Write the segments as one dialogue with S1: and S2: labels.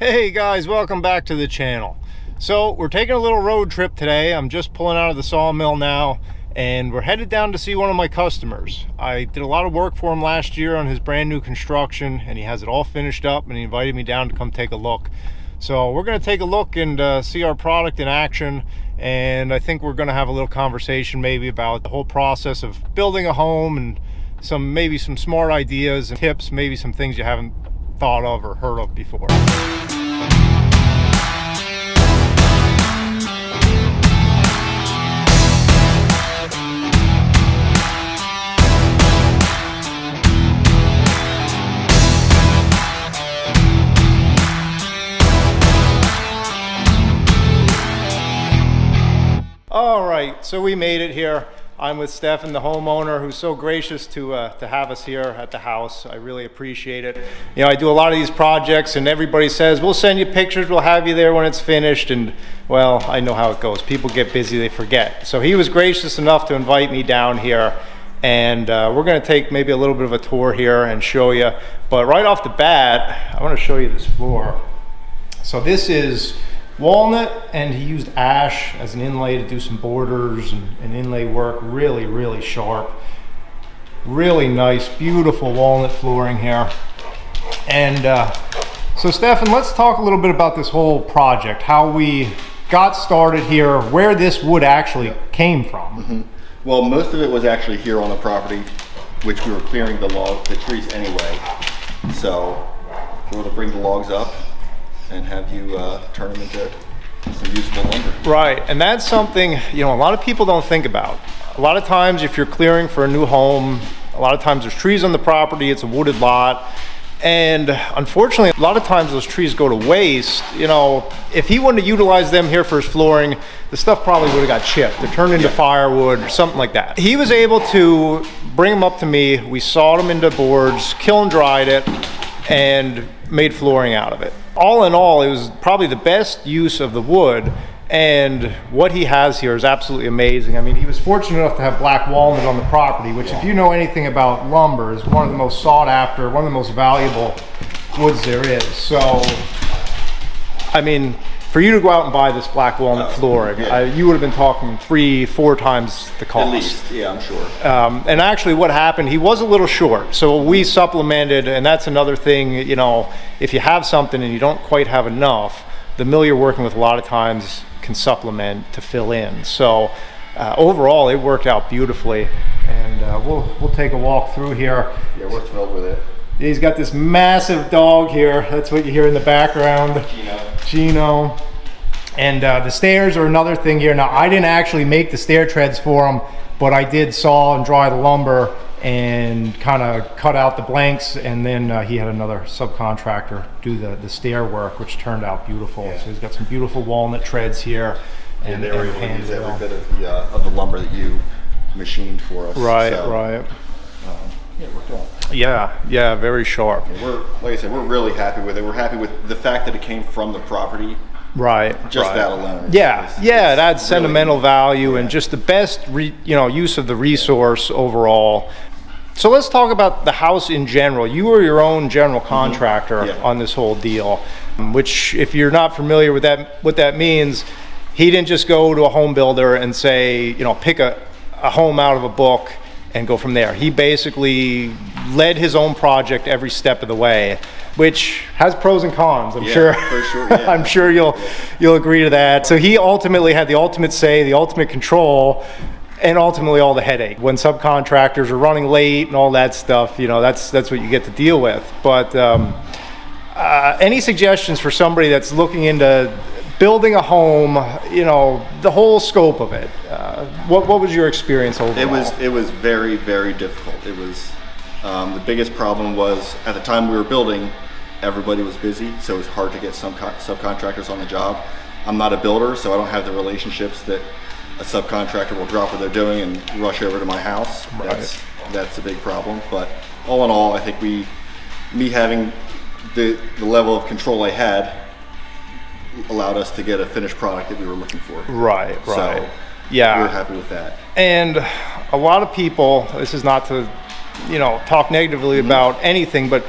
S1: Hey guys, welcome back to the channel. So we're taking a little road trip today. I'm just pulling out of the sawmill now and we're headed down to see one of my customers. I did a lot of work for him last year on his brand new construction and he has it all finished up and he invited me down to come take a look. So we're going to take a look and see our product in action, and I think we're going to have a little conversation maybe about the whole process of building a home and maybe some smart ideas and tips, maybe some things you haven't thought of or heard of before. All right, so we made it here. I'm with Stefan, the homeowner, who's so gracious to have us here at the house. I really appreciate it. You know, I do a lot of these projects and everybody says, we'll send you pictures, we'll have you there when it's finished. And well, I know how it goes. People get busy, they forget. So he was gracious enough to invite me down here. And we're gonna take maybe a little bit of a tour here and show you. But right off the bat, I wanna show you this floor. So this is walnut, and he used ash as an inlay to do some borders and inlay work. Really sharp, really nice, beautiful walnut flooring here. And so Stefan, let's talk a little bit about this whole project, how we got started here, where this wood actually came from.
S2: Mm-hmm. Well, most of it was actually here on the property, which we were clearing the trees anyway. So we're going to bring the logs up and have you turn them into some usable lumber.
S1: Right, and that's something, you know, a lot of people don't think about. A lot of times if you're clearing for a new home, a lot of times there's trees on the property, it's a wooded lot, and unfortunately a lot of times those trees go to waste. You know, if he wouldn't have utilized them here for his flooring, the stuff probably would have got chipped or turned into firewood or something like that. He was able to bring them up to me, we sawed them into boards, kiln dried it, and made flooring out of it. All in all, it was probably the best use of the wood, and what he has here is absolutely amazing. I mean, he was fortunate enough to have black walnut on the property, which if you know anything about lumber is one of the most sought after, one of the most valuable woods there is. So, I mean, for you to go out and buy this black walnut flooring, you would have been talking 3-4 times the cost.
S2: At least, yeah, I'm sure.
S1: And actually what happened, he was a little short, so we supplemented, and that's another thing, you know, if you have something and you don't quite have enough, the mill you're working with a lot of times can supplement to fill in. So overall it worked out beautifully, and we'll take a walk through here.
S2: Yeah, we're thrilled with it.
S1: He's got this massive dog here. That's what you hear in the background. Gino. And the stairs are another thing here. Now, I didn't actually make the stair treads for him, but I did saw and dry the lumber and kind of cut out the blanks, and then he had another subcontractor do the stair work, which turned out beautiful. Yeah. So he's got some beautiful walnut treads here.
S2: And they were able to use every bit of the lumber that you machined for us.
S1: Right, so, right.
S2: Yeah, it worked out.
S1: Yeah, very sharp.
S2: Yeah, like I said, we're really happy with it. We're happy with the fact that it came from the property.
S1: Right.
S2: Just that alone.
S1: Yeah, it adds really sentimental value and just the best use of the resource overall. So let's talk about the house in general. You were your own general contractor on this whole deal, which, if you're not familiar with that, what that means, he didn't just go to a home builder and say, you know, pick a home out of a book and go from there. He basically led his own project every step of the way, which has pros and cons, I'm sure.
S2: For sure, yeah.
S1: I'm sure you'll agree to that. So he ultimately had the ultimate say, the ultimate control, and ultimately all the headache. When subcontractors are running late and all that stuff, you know, that's what you get to deal with. But any suggestions for somebody that's looking into building a home, you know, the whole scope of it? What was your experience overall?
S2: It was very, very difficult. It was the biggest problem was at the time we were building, everybody was busy, so it was hard to get some subcontractors on the job. I'm not a builder, so I don't have the relationships that a subcontractor will drop what they're doing and rush over to my house. Right. That's a big problem. But all in all, I think me having the level of control I had allowed us to get a finished product that we were looking for.
S1: Right.
S2: So
S1: yeah,
S2: we were happy with that.
S1: And a lot of people, this is not to, you know, talk negatively about anything, but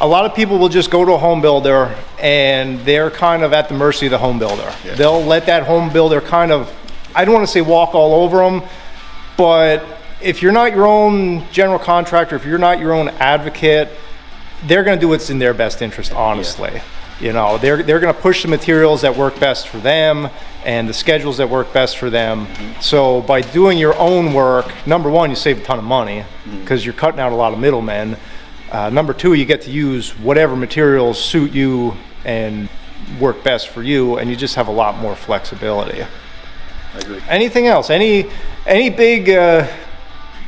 S1: a lot of people will just go to a home builder and they're kind of at the mercy of the home builder.
S2: Yeah.
S1: They'll let that home builder kind of, I don't want to say walk all over them, but if you're not your own general contractor, if you're not your own advocate, they're going to do what's in their best interest, honestly.
S2: Yeah.
S1: You know, they're going to push the materials that work best for them and the schedules that work best for them. So by doing your own work, number one, you save a ton of money because you're cutting out a lot of middlemen. Number two, you get to use whatever materials suit you and work best for you, and you just have a lot more flexibility.
S2: I agree.
S1: Anything else? Any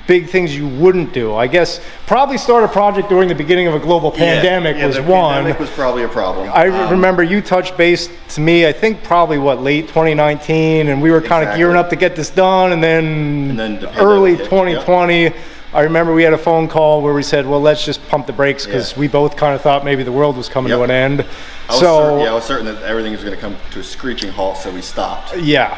S1: big things you wouldn't do? I guess probably start a project during the beginning of a global pandemic was
S2: the
S1: one.
S2: Pandemic was probably a problem.
S1: I remember you touched base to me, I think probably late 2019, and we were kind of
S2: Exactly.
S1: gearing up to get this done, and then
S2: the pandemic
S1: early
S2: hit.
S1: 2020, I remember we had a phone call where we said, well, let's just pump the brakes because
S2: Yeah.
S1: we both kind of thought maybe the world was coming to
S2: Yep.
S1: an end.
S2: I was certain that everything was going to come to a screeching halt, so we stopped.
S1: Yeah,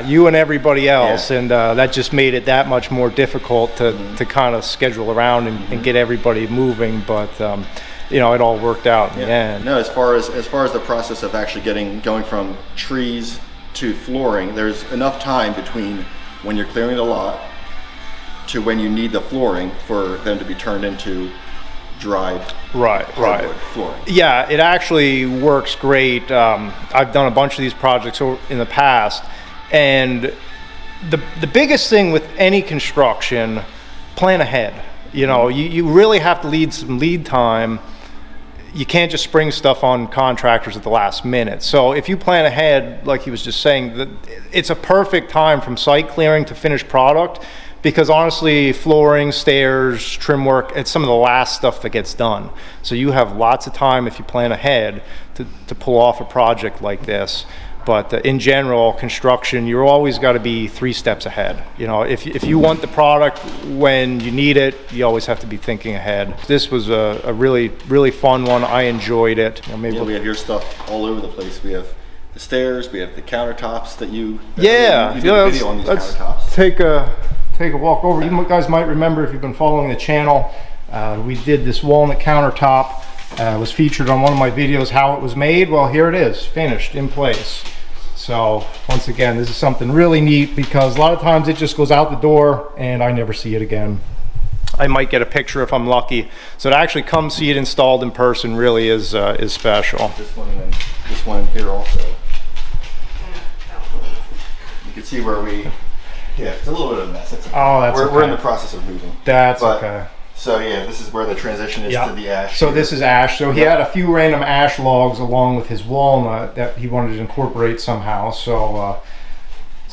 S1: you and everybody else,
S2: Yeah.
S1: and that just made it that much more difficult to kind of schedule around and get everybody moving. But you know, it all worked out in the end.
S2: No, as far as the process of actually going from trees to flooring, there's enough time between when you're clearing the lot to when you need the flooring for them to be turned into dried
S1: Right.
S2: hardwood flooring.
S1: Yeah, it actually works great. I've done a bunch of these projects in the past, and the biggest thing with any construction, plan ahead. You know, you really have to lead some lead time. You can't just spring stuff on contractors at the last minute. So if you plan ahead, like he was just saying, it's a perfect time from site clearing to finished product, because honestly, flooring, stairs, trim work, it's some of the last stuff that gets done. So you have lots of time if you plan ahead to pull off a project like this. But in general, construction, you're always got to be 3 steps ahead. You know, if you want the product when you need it, you always have to be thinking ahead. This was a really, really fun one. I enjoyed it. You know, maybe
S2: We have your stuff all over the place. We have the stairs, we have the countertops that you
S1: yeah,
S2: you did a video on these
S1: let's
S2: countertops.
S1: take a walk over. You guys might remember, if you've been following the channel, we did this walnut countertop. Was featured on one of my videos how it was made. Well, here it is, finished, in place. So once again, this is something really neat because a lot of times it just goes out the door and I never see it again. I might get a picture if I'm lucky. So to actually come see it installed in person really is special.
S2: This one in here also. You can see where it's a little bit of a mess. That's okay.
S1: Oh, that's
S2: We're in
S1: okay.
S2: the process of moving.
S1: That's
S2: But-
S1: okay.
S2: So yeah, this is where the transition is
S1: Yeah.
S2: to the ash.
S1: So
S2: here.
S1: this is ash. So he
S2: Yep.
S1: had a few random ash logs along with his walnut that he wanted to incorporate somehow. So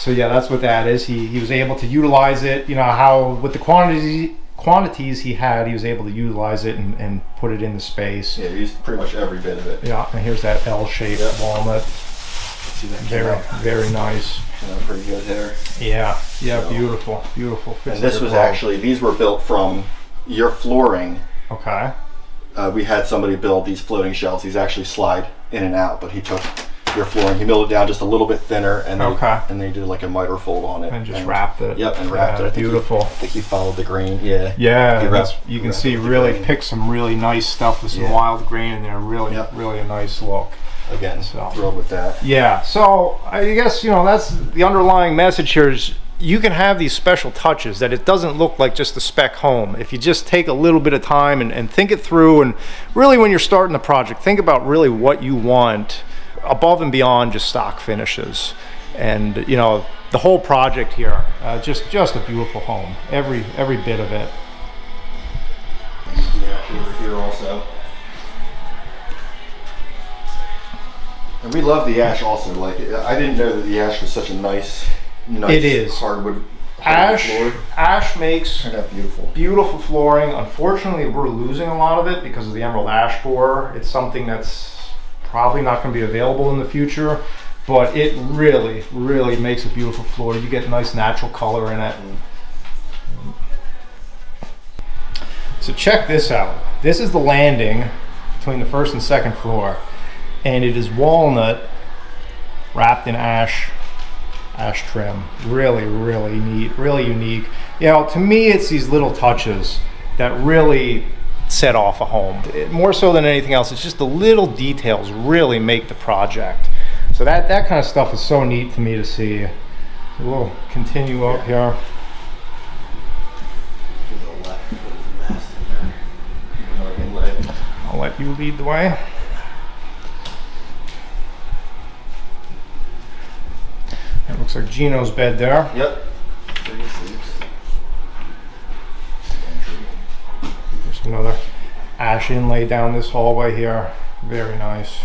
S1: yeah, that's what that is. He was able to utilize it. You know how with the quantities he had, he was able to utilize it and put it into space.
S2: Yeah, we used pretty much every bit of it.
S1: Yeah, and here's that L-shaped
S2: Yep.
S1: walnut.
S2: See that came
S1: Very,
S2: out?
S1: very nice.
S2: Came out pretty good there.
S1: Yeah,
S2: So-
S1: beautiful. Fits
S2: And this
S1: very
S2: was
S1: well.
S2: actually, these were built from your flooring.
S1: Okay.
S2: We had somebody build these floating shelves. These actually slide in and out, but he took your flooring, he milled it down just a little bit thinner, and they did like a miter fold on it.
S1: And just wrapped it.
S2: Yep, and wrapped it. I think
S1: Beautiful.
S2: I think he followed the grain. Yeah.
S1: Yeah,
S2: He
S1: and
S2: wrapped-
S1: you can
S2: wrapped
S1: see
S2: it with the
S1: really
S2: grain.
S1: picked some really nice stuff with some
S2: Yeah.
S1: wild grain in there. Really,
S2: Yep.
S1: really a nice look.
S2: Again,
S1: So.
S2: thrilled with that.
S1: Yeah, so I guess, you know, that's the underlying message here is you can have these special touches that it doesn't look like just a spec home. If you just take a little bit of time and think it through, and really when you're starting the project, think about really what you want above and beyond just stock finishes. And, you know, the whole project here, just a beautiful home, every bit of it.
S2: Yeah, over here also. And we love the ash also. Like, I didn't know that the ash was such a nice
S1: It is.
S2: hardwood
S1: Ash
S2: floor.
S1: makes
S2: Turned out beautiful.
S1: beautiful flooring. Unfortunately, we're losing a lot of it because of the emerald ash borer. It's something that's probably not going to be available in the future, but it really, really makes a beautiful floor. You get nice natural color in it. So check this out. This is the landing between the first and second floor, and it is walnut wrapped in ash trim. Really, really neat, really unique. You know, to me, it's these little touches that really set off a home. More so than anything else, it's just the little details really make the project. So that kind of stuff is so neat to me to see. We'll continue up here. I'll let you lead the way. That looks like Gino's bed there.
S2: Yep.
S1: There's another ash inlay down this hallway here. Very nice.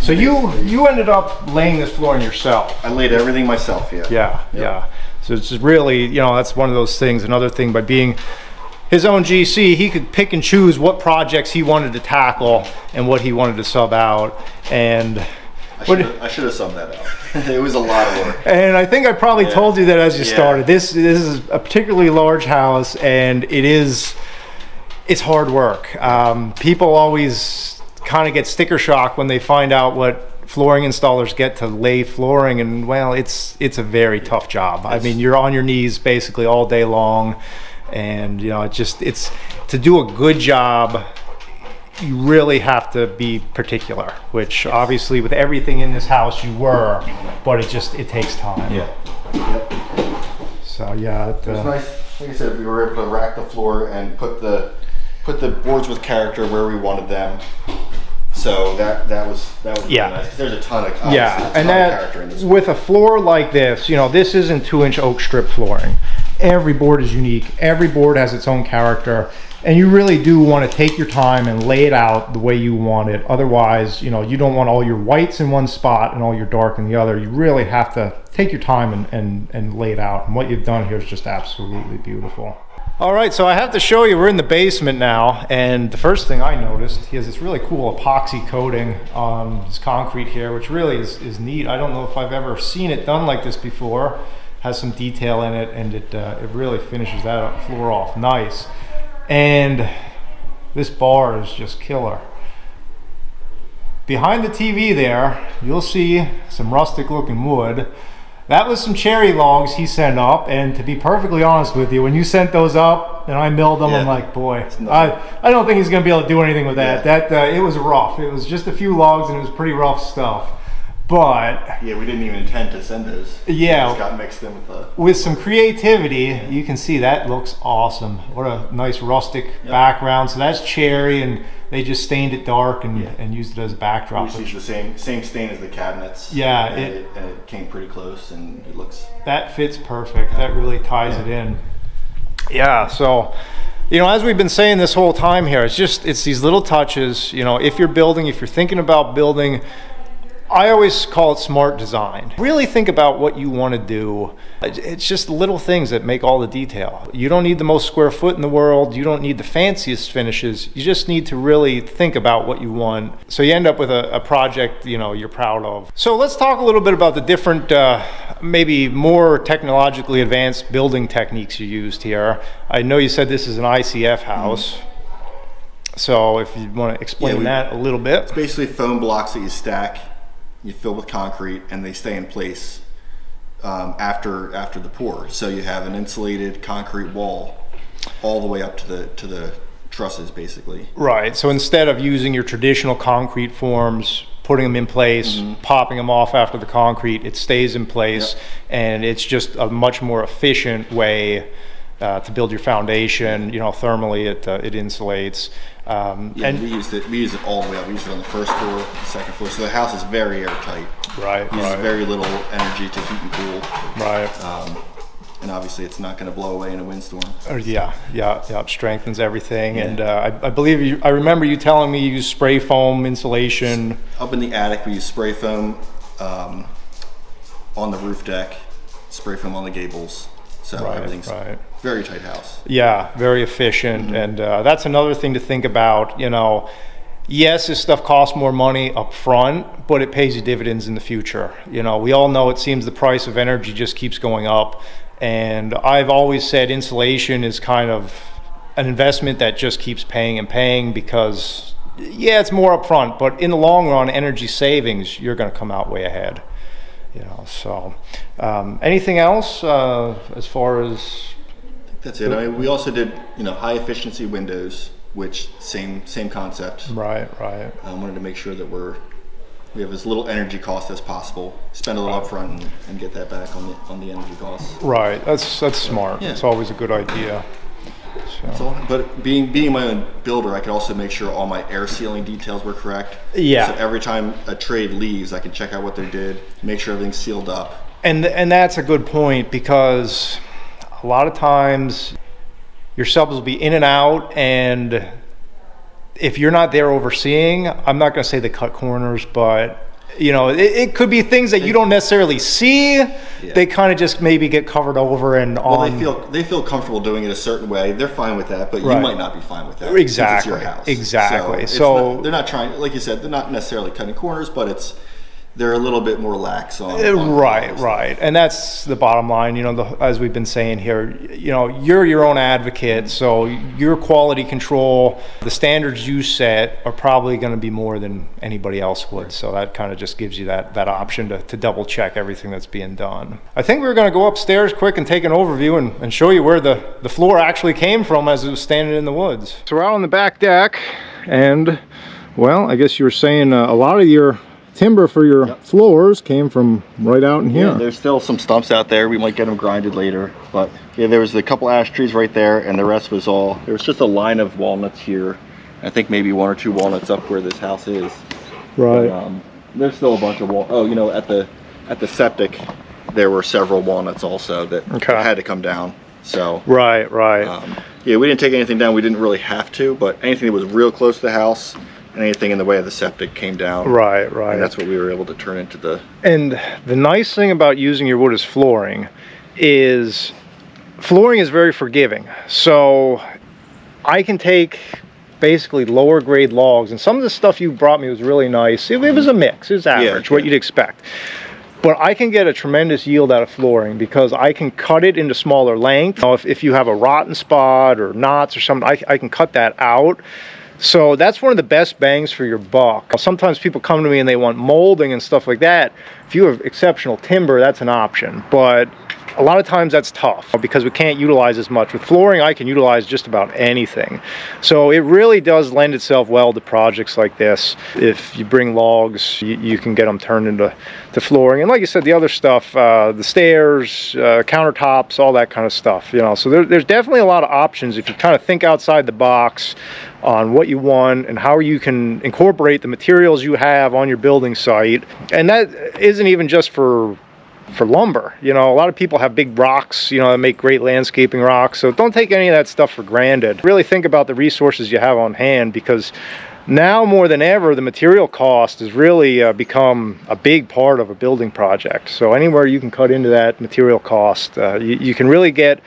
S1: So you ended up laying this flooring yourself.
S2: I laid everything myself, yeah.
S1: Yeah,
S2: Yep.
S1: yeah. So it's just really, that's one of those things. Another thing, by being his own GC, he could pick and choose what projects he wanted to tackle and what he wanted to sub out. And
S2: I should have subbed that out. It was a lot of work.
S1: And I think I probably told you that as you started. This is a particularly large house, and it's hard work. People always kind of get sticker shock when they find out what flooring installers get to lay flooring, and well, it's a very tough job. I mean, you're on your knees basically all day long, and it's to do a good job. You really have to be particular, which obviously with everything in this house you were, but it takes time.
S2: Yeah. Yep.
S1: So yeah,
S2: it was nice. Like I said, we were able to rack the floor and put the boards with character where we wanted them. So that was really nice, because there's a ton of character in this.
S1: With a floor like this, this isn't 2-inch oak strip flooring. Every board is unique. Every board has its own character. And you really do want to take your time and lay it out the way you want it. Otherwise, you don't want all your whites in one spot and all your dark in the other. You really have to take your time and lay it out. And what you've done here is just absolutely beautiful. All right, so I have to show you, we're in the basement now. And the first thing I noticed, he has this really cool epoxy coating on his concrete here, which really is neat. I don't know if I've ever seen it done like this before. Has some detail in it, and it really finishes that floor off nice. And this bar is just killer. Behind the TV there, you'll see some rustic looking wood. That was some cherry logs he sent up, and to be perfectly honest with you, when you sent those up and I milled them, I'm like, boy, I don't think he's gonna be able to do anything with that. It was rough. It was just a few logs and it was pretty rough stuff. But
S2: yeah, we didn't even intend to send those.
S1: Yeah,
S2: it just got mixed in
S1: with some creativity. You can see that looks awesome. What a nice rustic background. So that's cherry, and they just stained it dark and used it as a backdrop.
S2: We used the same stain as the cabinets.
S1: Yeah,
S2: and it came pretty close, and it looks.
S1: That fits perfect. That really ties it in. Yeah. So, as we've been saying this whole time here, it's these little touches. If you're thinking about building. I always call it smart design. Really think about what you want to do. It's just little things that make all the detail. You don't need the most square foot in the world. You don't need the fanciest finishes. You just need to really think about what you want. So you end up with a project, you're proud of. So let's talk a little bit about the different, maybe more technologically advanced building techniques you used here. I know you said this is an ICF house. So if you want to explain that a little bit.
S2: It's basically foam blocks that you stack. You fill with concrete, and they stay in place after the pour. So you have an insulated concrete wall all the way up to the trusses, basically.
S1: Right. So instead of using your traditional concrete forms, putting them in place, popping them off after the concrete, it stays in place, and it's just a much more efficient way to build your foundation. Thermally it insulates.
S2: And we used it all the way up. We used it on the first floor, second floor. So the house is very airtight.
S1: Right.
S2: Uses very little energy to heat and cool.
S1: Right.
S2: And obviously it's not going to blow away in a windstorm.
S1: Yeah. Strengthens everything. Yeah. And I remember you telling me you use spray foam insulation.
S2: Up in the attic, we use spray foam on the roof deck, spray foam on the gables. So everything's very tight house. Yeah, very efficient. And that's another thing to think about. Yes, this stuff costs more money up front, but it pays you dividends in the future. We all know it seems the price of energy just keeps going up. And I've always said insulation is kind of an investment that just keeps paying and paying, because it's more up front, but in the long run, energy savings, you're going to come out way ahead. Anything else as far as That's it. I mean, we also did, high efficiency windows, which same concept.
S1: Right.
S2: I wanted to make sure that we have as little energy cost as possible. Spend a little upfront and get that back on the energy costs.
S1: Right. That's smart.
S2: Yeah.
S1: It's always a good idea. So.
S2: But being my own builder, I could also make sure all my air sealing details were correct.
S1: Yeah.
S2: So every time a trade leaves, I can check out what they did, make sure everything's sealed up.
S1: And that's a good point, because a lot of times your subs will be in and out, and if you're not there overseeing, I'm not going to say the cut corners, but it could be things that you don't necessarily see. Yeah. They kind of just maybe get covered over and on.
S2: They feel comfortable doing it a certain way. They're fine with that, but
S1: right.
S2: You might not be fine with that.
S1: Exactly.
S2: It's your house.
S1: Exactly.
S2: So they're not trying, like you said, they're not necessarily cutting corners, but they're a little bit more lax on
S1: right, and that's the bottom line. As we've been saying here, you're your own advocate, so your quality control, the standards you set are probably going to be more than anybody else would. So that kind of just gives you that option to double check everything that's being done. I think we're going to go upstairs quick and take an overview and show you where the floor actually came from as it was standing in the woods. So we're out on the back deck, and well, I guess you were saying a lot of your timber for your floors came from right out in here.
S2: Yeah, there's still some stumps out there. We might get them grinded later, but yeah, there was a couple ash trees right there, and the rest was there was just a line of walnuts here. I think maybe 1 or 2 walnuts up where this house is.
S1: Right.
S2: But, there's still a bunch of at the septic there were several walnuts also that had to come down. So
S1: right.
S2: Yeah, we didn't take anything down. We didn't really have to, but anything that was real close to the house, and anything in the way of the septic came down. Right. And that's what we were able to turn into the...
S1: And the nice thing about using your wood as flooring is very forgiving. So I can take basically lower grade logs, and some of the stuff you brought me was really nice. It was a mix. It was average, what you'd expect. But I can get a tremendous yield out of flooring because I can cut it into smaller length. If you have a rotten spot or knots or something, I can cut that out. So that's one of the best bangs for your buck. Sometimes people come to me and they want molding and stuff like that. If you have exceptional timber, that's an option. But a lot of times that's tough because we can't utilize as much. With flooring, I can utilize just about anything. So it really does lend itself well to projects like this. If you bring logs, you can get them turned into flooring. And like you said, the other stuff, the stairs, countertops, all that kind of stuff. So there's definitely a lot of options if you kind of think outside the box on what you want and how you can incorporate the materials you have on your building site. And that isn't even just for lumber. A lot of people have big rocks, that make great landscaping rocks. So don't take any of that stuff for granted. Really think about the resources you have on hand, because now more than ever, the material cost has really become a big part of a building project. So anywhere you can cut into that material cost, you can really get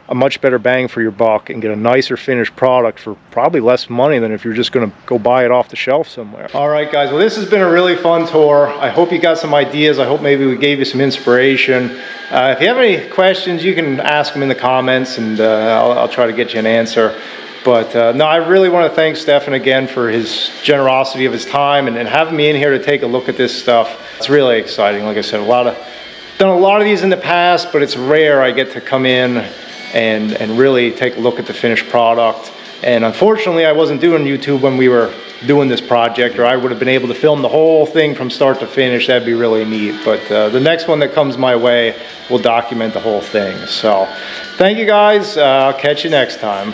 S1: a much better bang for your buck and get a nicer finished product for probably less money than if you're just going to go buy it off the shelf somewhere. All right, guys, well, this has been a really fun tour. I hope you got some ideas. I hope maybe we gave you some inspiration. If you have any questions, you can ask them in the comments, and I'll try to get you an answer. But no, I really want to thank Stefan again for his generosity of his time and having me in here to take a look at this stuff. It's really exciting. Like I said, done a lot of these in the past, but it's rare I get to come in and really take a look at the finished product. And unfortunately, I wasn't doing YouTube when we were doing this project, or I would have been able to film the whole thing from start to finish. That'd be really neat. But the next one that comes my way will document the whole thing. So thank you, guys. I'll catch you next time.